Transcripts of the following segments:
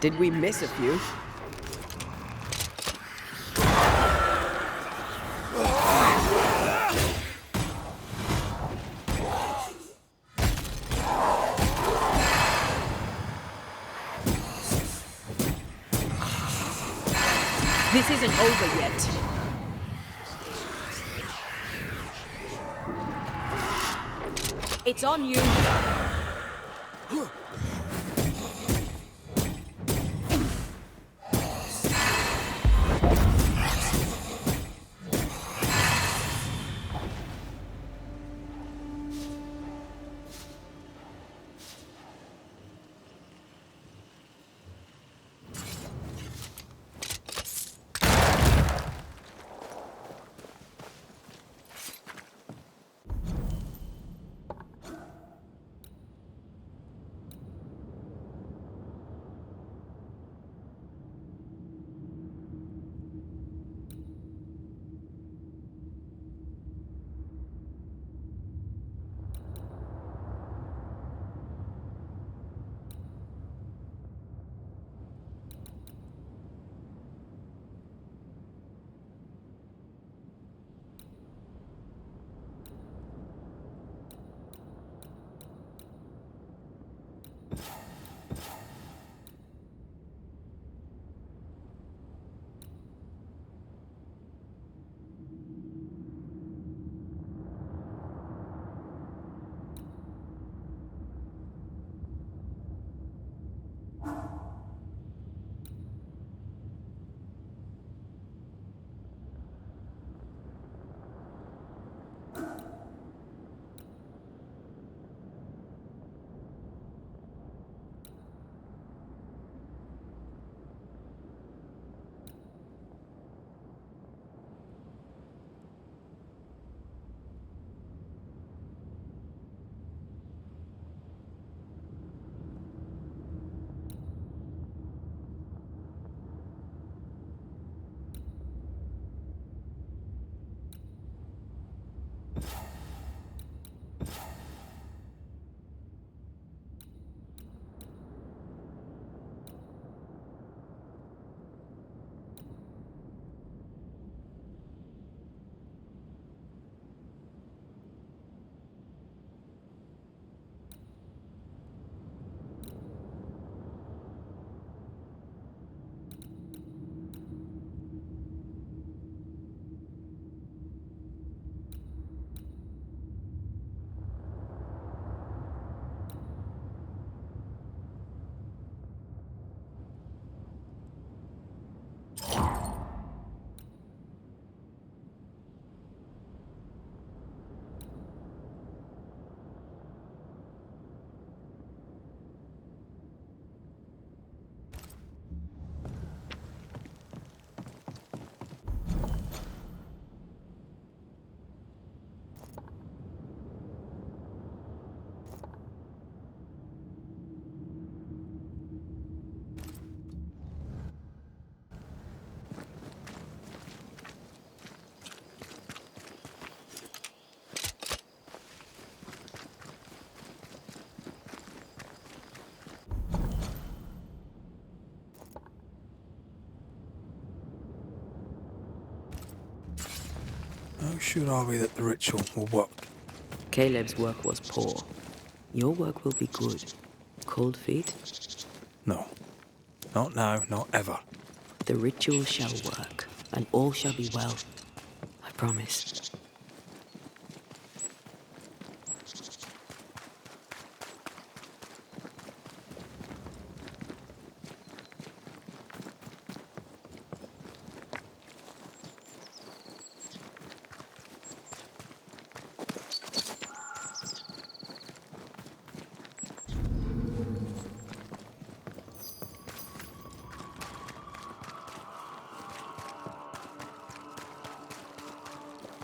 Did we miss a few? This isn't over yet. It's on you. How sure are we that the ritual will work? Caleb's work was poor. Your work will be good. Cold feet? No. Not now, not ever. The ritual shall work, and all shall be well. I promise.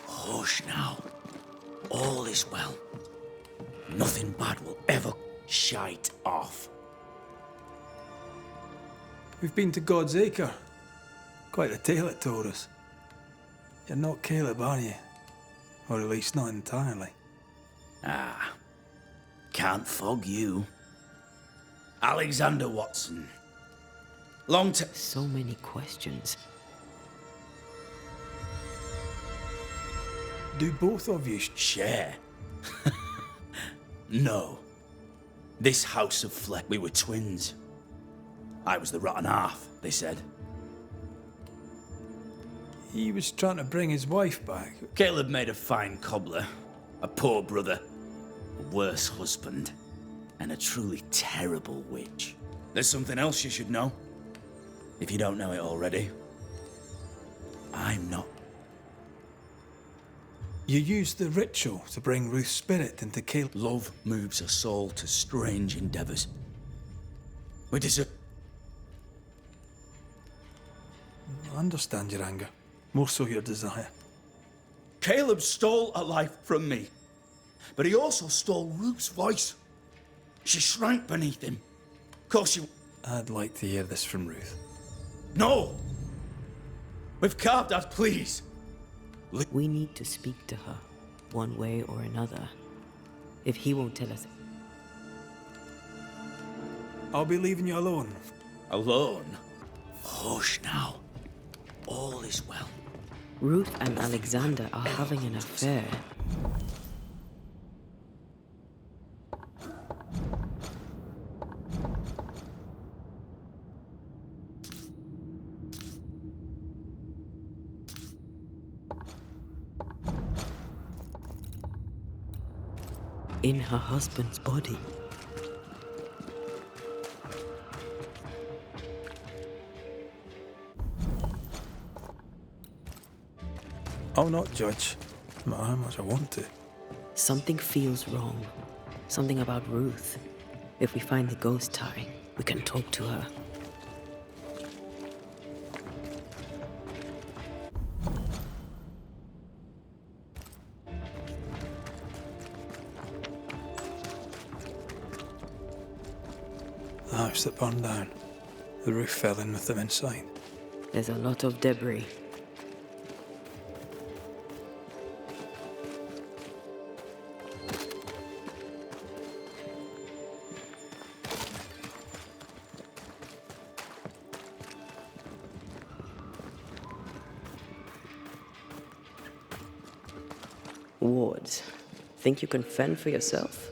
Hush now. All is well. Nothing bad will ever shite off. We've been to God's Acre. Quite a tale it told us. You're not Caleb, are you? Or at least not entirely. Ah, can't fog you. Alexander Watson. Long time. So many questions. Do both of you Share? No. This house of flesh, we were twins. I was the rotten half, they said. He was trying to bring his wife back. Caleb made a fine cobbler, a poor brother, a worse husband, and a truly terrible witch. There's something else you should know, if you don't know it already. I'm not. You used the ritual to bring Ruth's spirit into Caleb. Love moves a soul to strange endeavors. We deserve. I understand your anger, more so your desire. Caleb stole a life from me, but he also stole Ruth's voice. She shrank beneath him. Of course you. I'd like to hear this from Ruth. No! We've carved out, please. We need to speak to her, one way or another. If he won't tell us... I'll be leaving you alone. Alone? Hush now. All is well. Ruth and Alexander are having an affair. In her husband's body. I'll not judge, no matter how much I want to. Something feels wrong. Something about Ruth. If we find the ghost tie, we can talk to her. The house that burned down. The roof fell in with them inside. There's a lot of debris. Wards, think you can fend for yourself?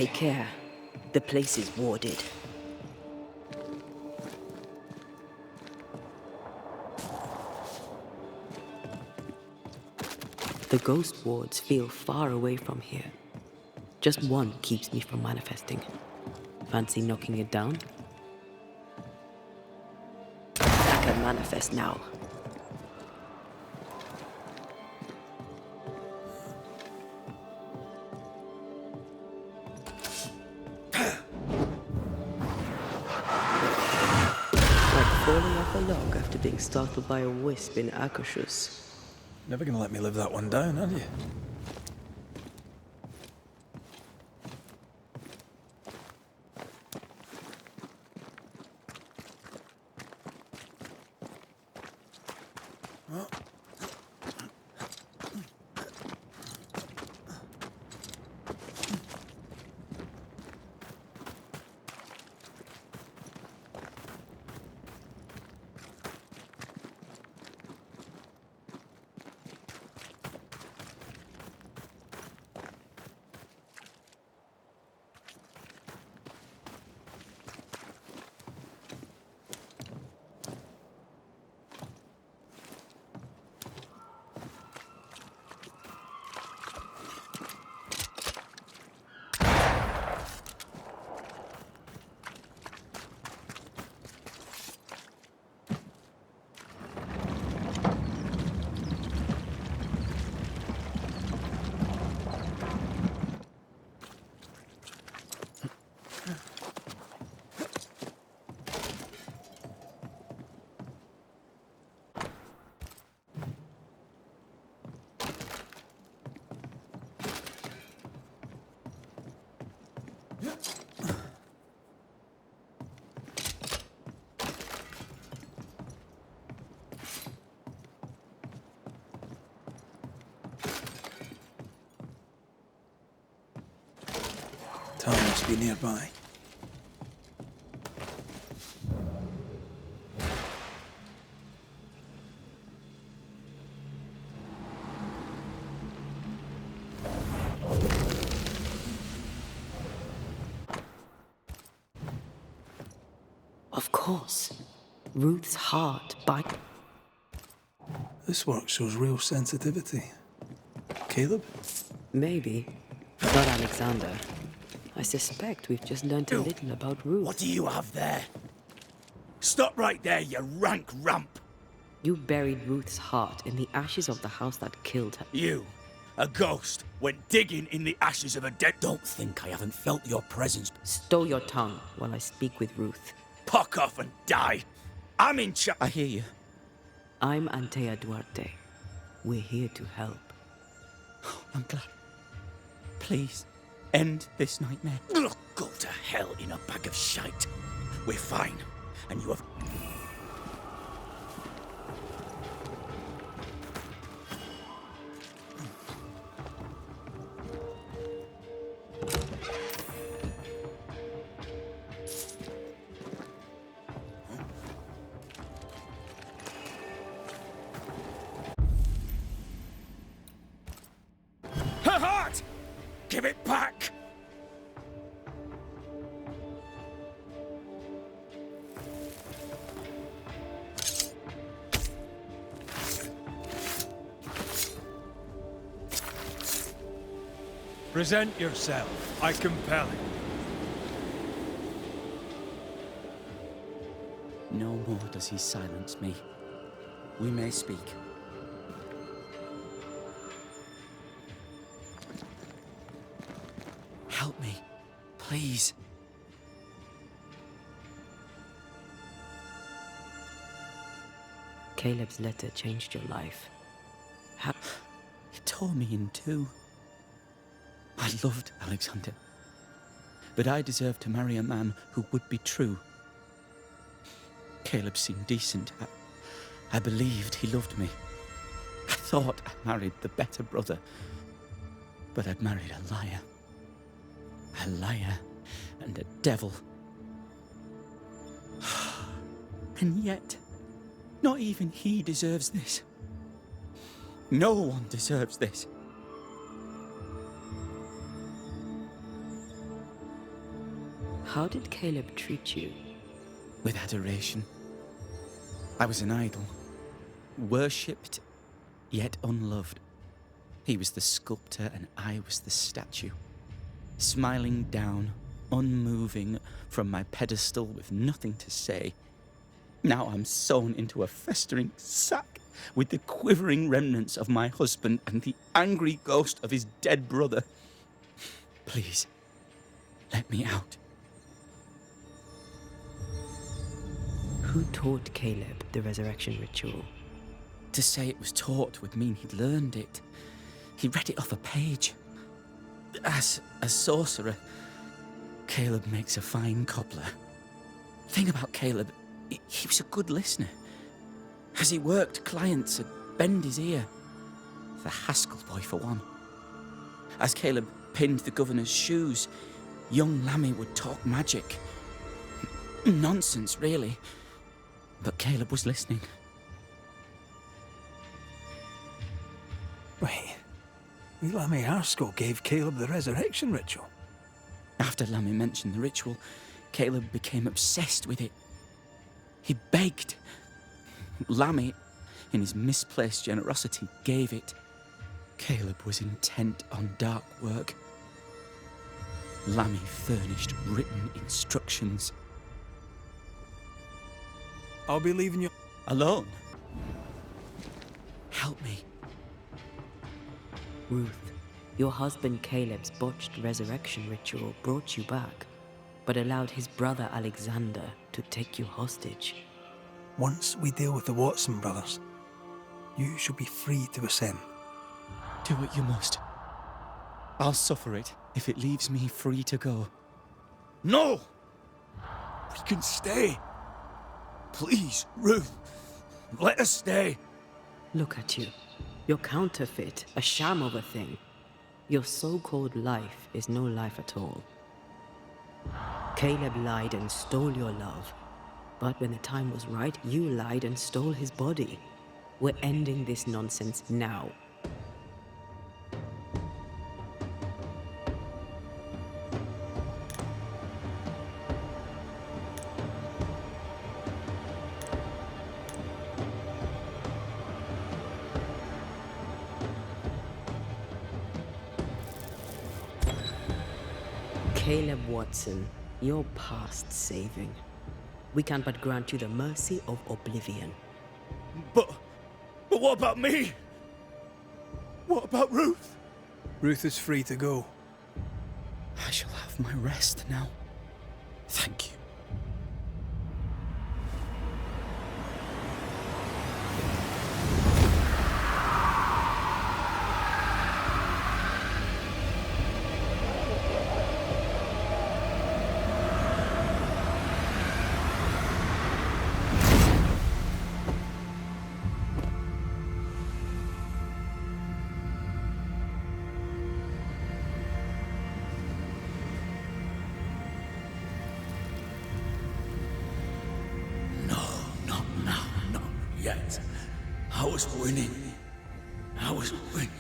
Take care. The place is warded. The ghost wards feel far away from here. Just one keeps me from manifesting. Fancy knocking it down? I can manifest now. Like falling off a log after being startled by a wisp in Akashus. Never gonna let me live that one down, are you? Tom must be nearby. Of course. Ruth's heart by... This work shows real sensitivity. Caleb? Maybe. Not Alexander. I suspect we've just learned a little about Ruth. What do you have there? Stop right there, you rank rump! You buried Ruth's heart in the ashes of the house that killed her. You, a ghost, went digging in the ashes of a dead... Don't think I haven't felt your presence. Stow your tongue while I speak with Ruth. Puck off and die! I'm in charge. I hear you. I'm Antea Duarte. We're here to help. I'm glad. Please, end this nightmare. Ugh, go to hell in a bag of shite. We're fine, and you have... Her heart! Give it back! Present yourself. I compel it. No more does he silence me. We may speak. Help me, please. Caleb's letter changed your life. It tore me in two. I loved Alexander, but I deserved to marry a man who would be true. Caleb seemed decent. I believed he loved me. I thought I married the better brother, but I'd married a liar. A liar and a devil. And yet, not even he deserves this. No one deserves this. How did Caleb treat you? With adoration. I was an idol, worshipped, yet unloved. He was the sculptor and I was the statue, smiling down, unmoving from my pedestal with nothing to say. Now I'm sewn into a festering sack with the quivering remnants of my husband and the angry ghost of his dead brother. Please, let me out. Who taught Caleb the resurrection ritual? To say it was taught would mean he'd learned it. He read it off a page. As a sorcerer, Caleb makes a fine cobbler. Thing about Caleb, he was a good listener. As he worked, clients would bend his ear. The Haskell boy, for one. As Caleb pinned the governor's shoes, young Lammy would talk magic. Nonsense, really. But Caleb was listening. Wait, Lammy Haskell gave Caleb the resurrection ritual? After Lammy mentioned the ritual, Caleb became obsessed with it. He begged. Lammy, in his misplaced generosity, gave it. Caleb was intent on dark work. Lammy furnished written instructions. I'll be leaving you Alone? Help me. Ruth, your husband Caleb's botched resurrection ritual brought you back, but allowed his brother Alexander to take you hostage. Once we deal with the Watson brothers, you shall be free to ascend. Do what you must. I'll suffer it if it leaves me free to go. No! We can stay. Please, Ruth, let us stay. Look at you. You're counterfeit, a sham of a thing. Your so-called life is no life at all. Caleb lied and stole your love. But when the time was right, you lied and stole his body. We're ending this nonsense now. Caleb Watson, you're past saving. We can but grant you the mercy of oblivion. But what about me? What about Ruth? Ruth is free to go. I shall have my rest now. Thank you. Yet. I was winning. I was winning.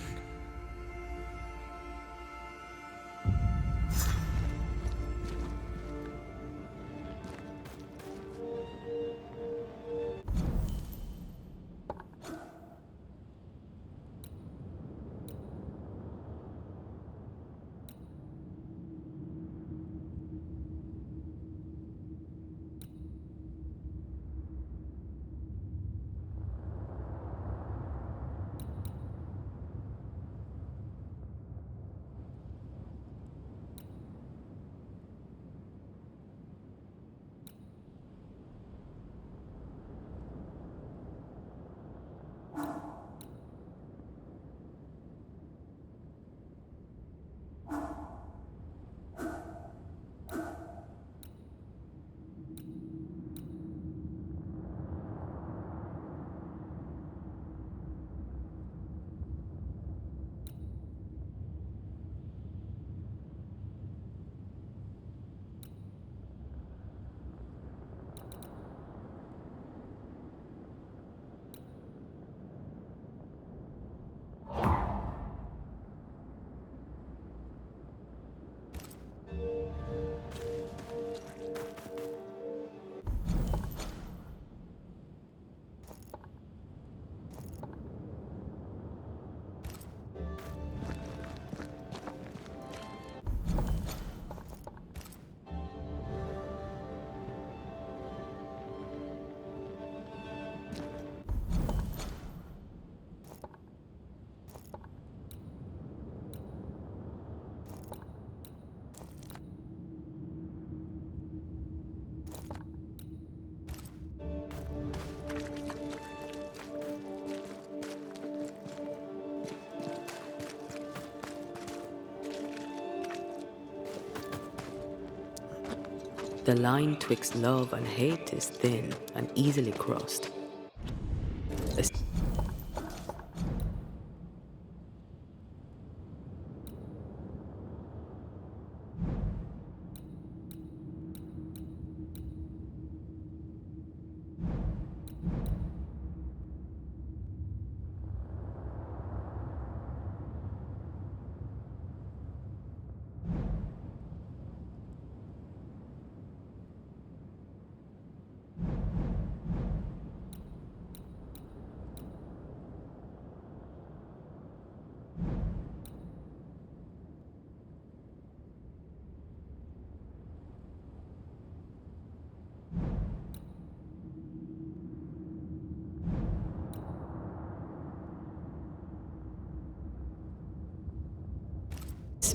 The line twixt love and hate is thin and easily crossed.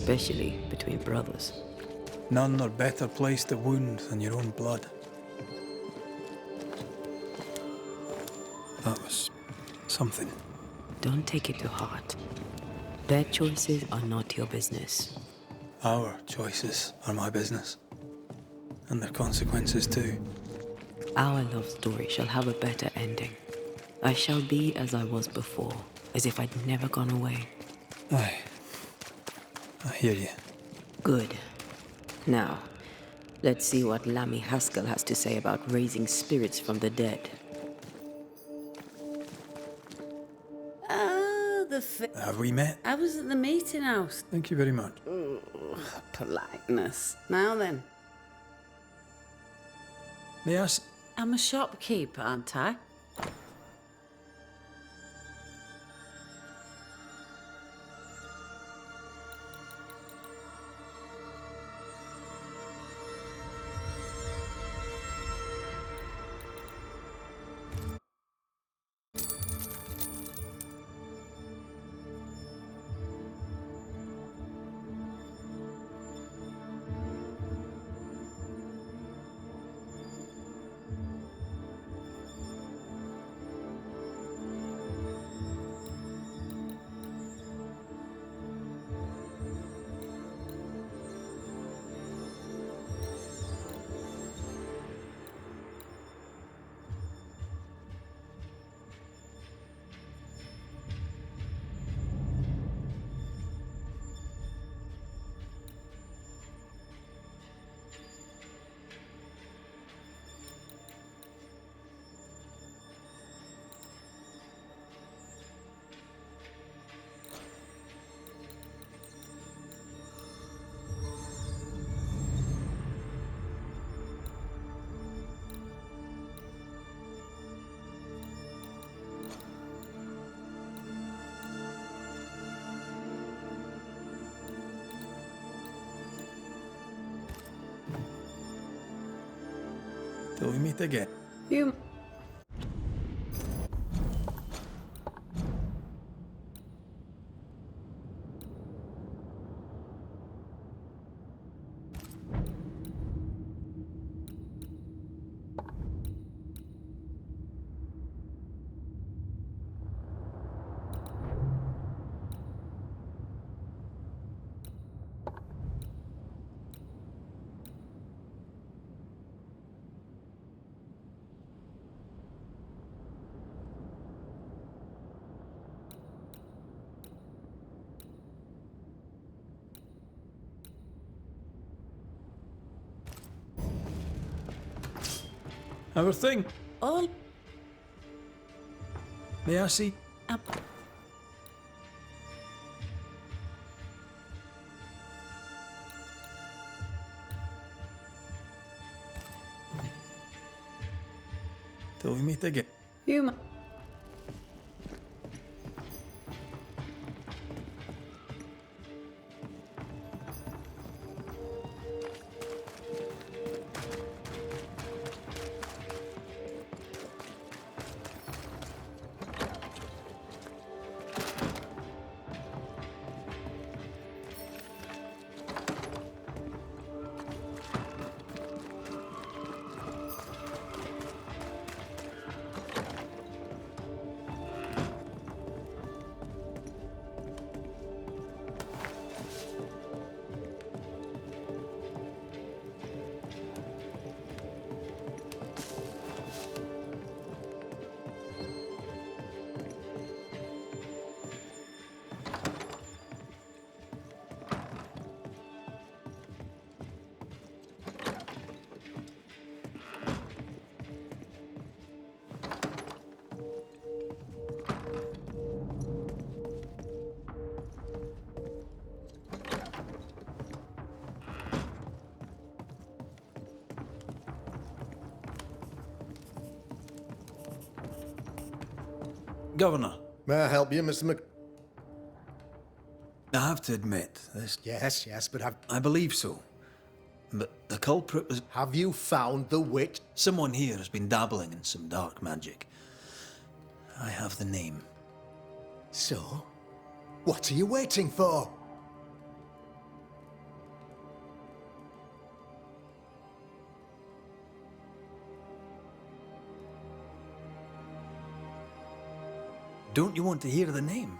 Especially between brothers. None are better placed to wound than your own blood. That was something. Don't take it to heart. Their choices are not your business. Our choices are my business. And their consequences too. Our love story shall have a better ending. I shall be as I was before, as if I'd never gone away. Aye. I hear you. Good. Now, let's see what Lammy Haskell has to say about raising spirits from the dead. Oh, Have we met? I was at the meeting house. Thank you very much. Politeness. Now then, May I I'm a shopkeeper, aren't I? till we meet again? You... Our thing. All... May I see? Till we meet again. You... Governor, May I help you, Mr. Mc... I have to admit, this... Yes, but I believe so. But the culprit was... have you found the witch? Someone here has been dabbling in some dark magic. I have the name. So? What are you waiting for? Don't you want to hear the name?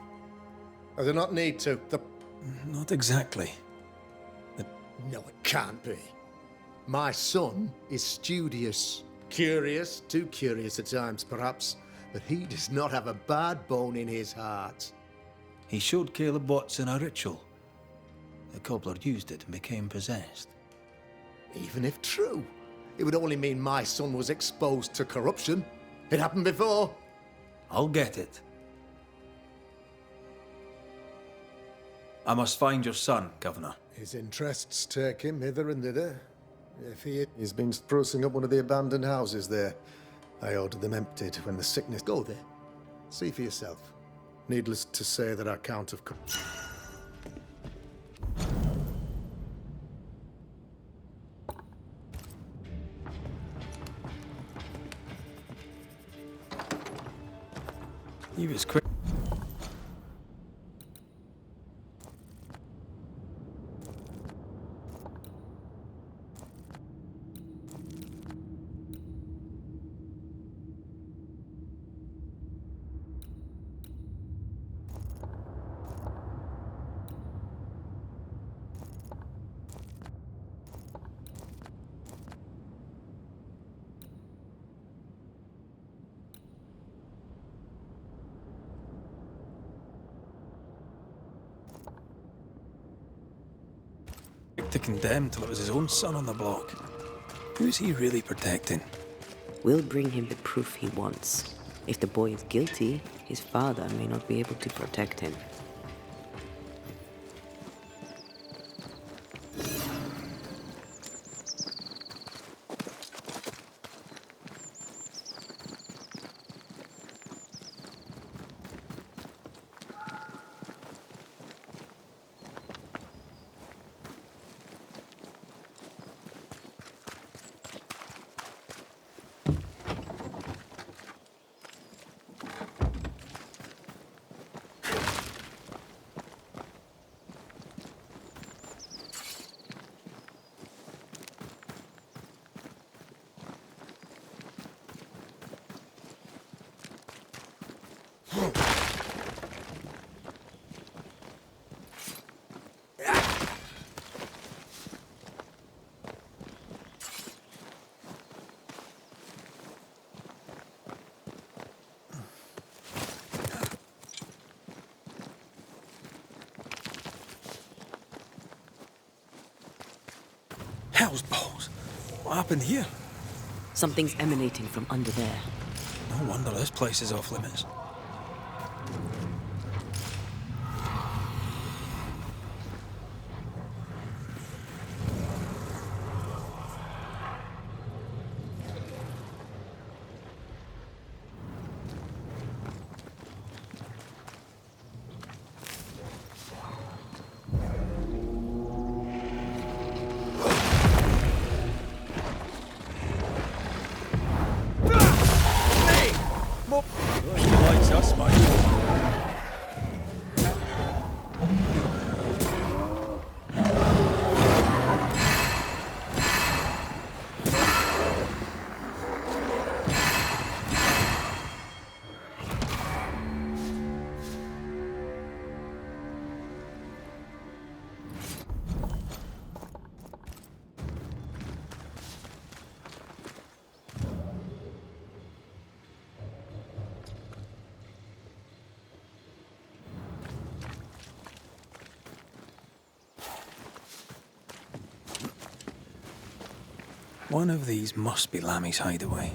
I do not need to. Not exactly. No, it can't be. My son is studious. Curious, too curious at times, perhaps. But he does not have a bad bone in his heart. He showed Caleb Watson a ritual. The cobbler used it and became possessed. Even if true, it would only mean my son was exposed to corruption. It happened before. I'll get it. I must find your son, Governor. His interests take him hither and thither. If he's been sprucing up one of the abandoned houses there. I ordered them emptied when the sickness... Go there. See for yourself. Needless to say that our count of... He was quick. To condemn till it was his own son on the block. Who's he really protecting? We'll bring him the proof he wants. If the boy is guilty, his father may not be able to protect him. Hell's balls. What happened here? Something's emanating from under there. No wonder this place is off limits. Lights us, mate. One of these must be Lammy's hideaway.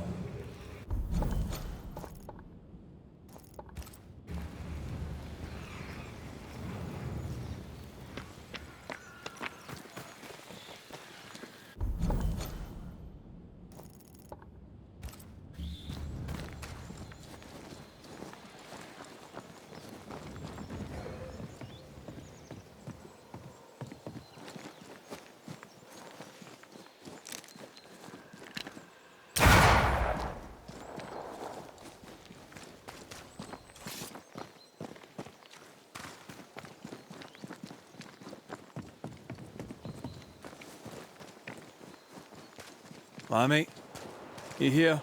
Hi, mate. You here?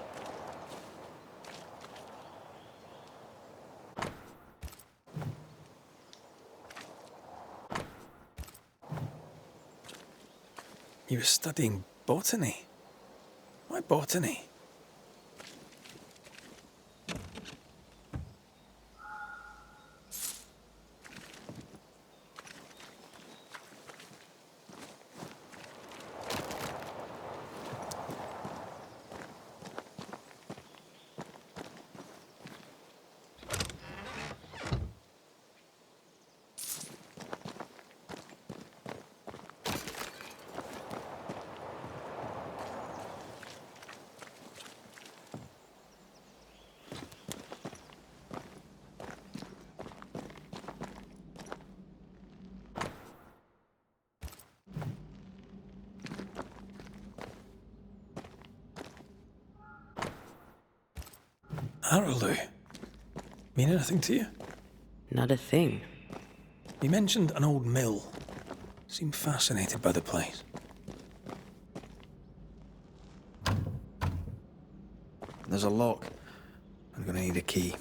You were studying botany? Why botany? Harrowloo. Mean anything to you? Not a thing. You mentioned an old mill. Seemed fascinated by the place. There's a lock. I'm gonna need a key.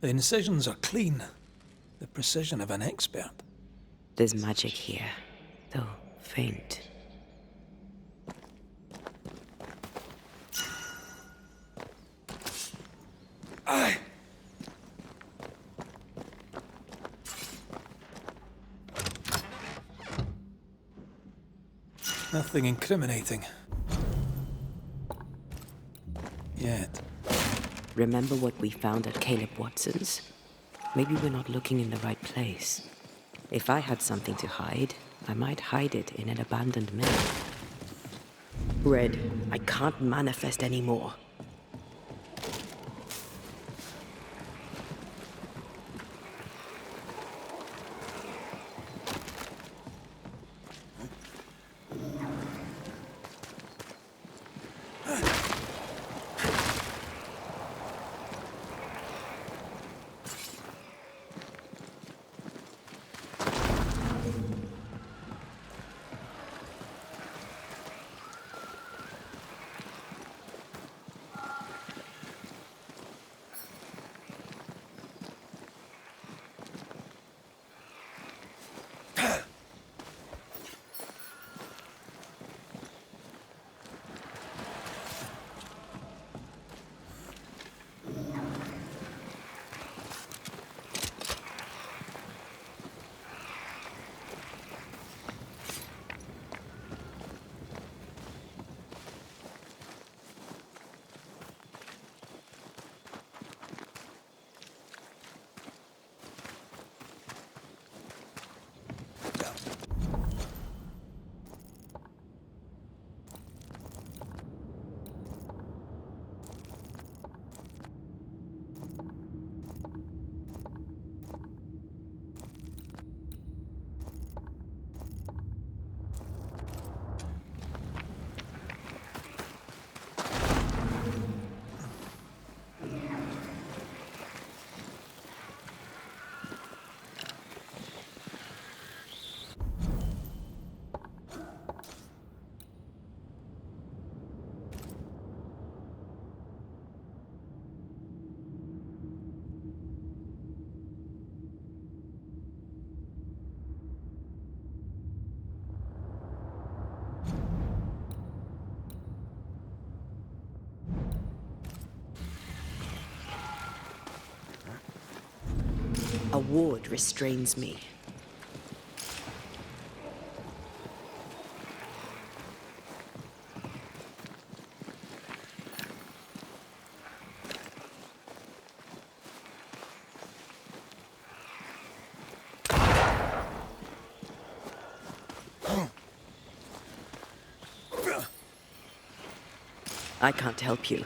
The incisions are clean. The precision of an expert. There's magic here, though faint. Aye. Nothing incriminating. Yet. Remember what we found at Caleb Watson's? Maybe we're not looking in the right place. If I had something to hide, I might hide it in an abandoned mill. Red, I can't manifest anymore. A ward restrains me. I can't help you.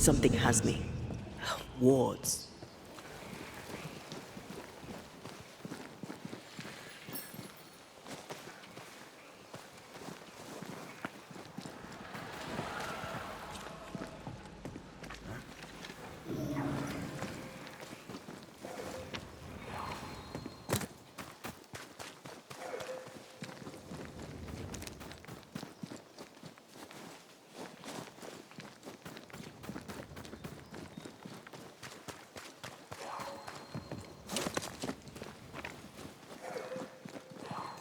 Something has me. Wards.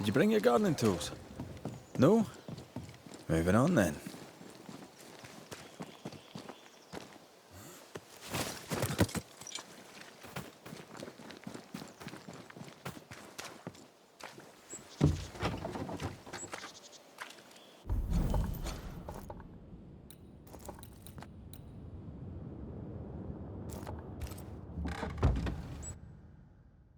Did you bring your gardening tools? No? Moving on then.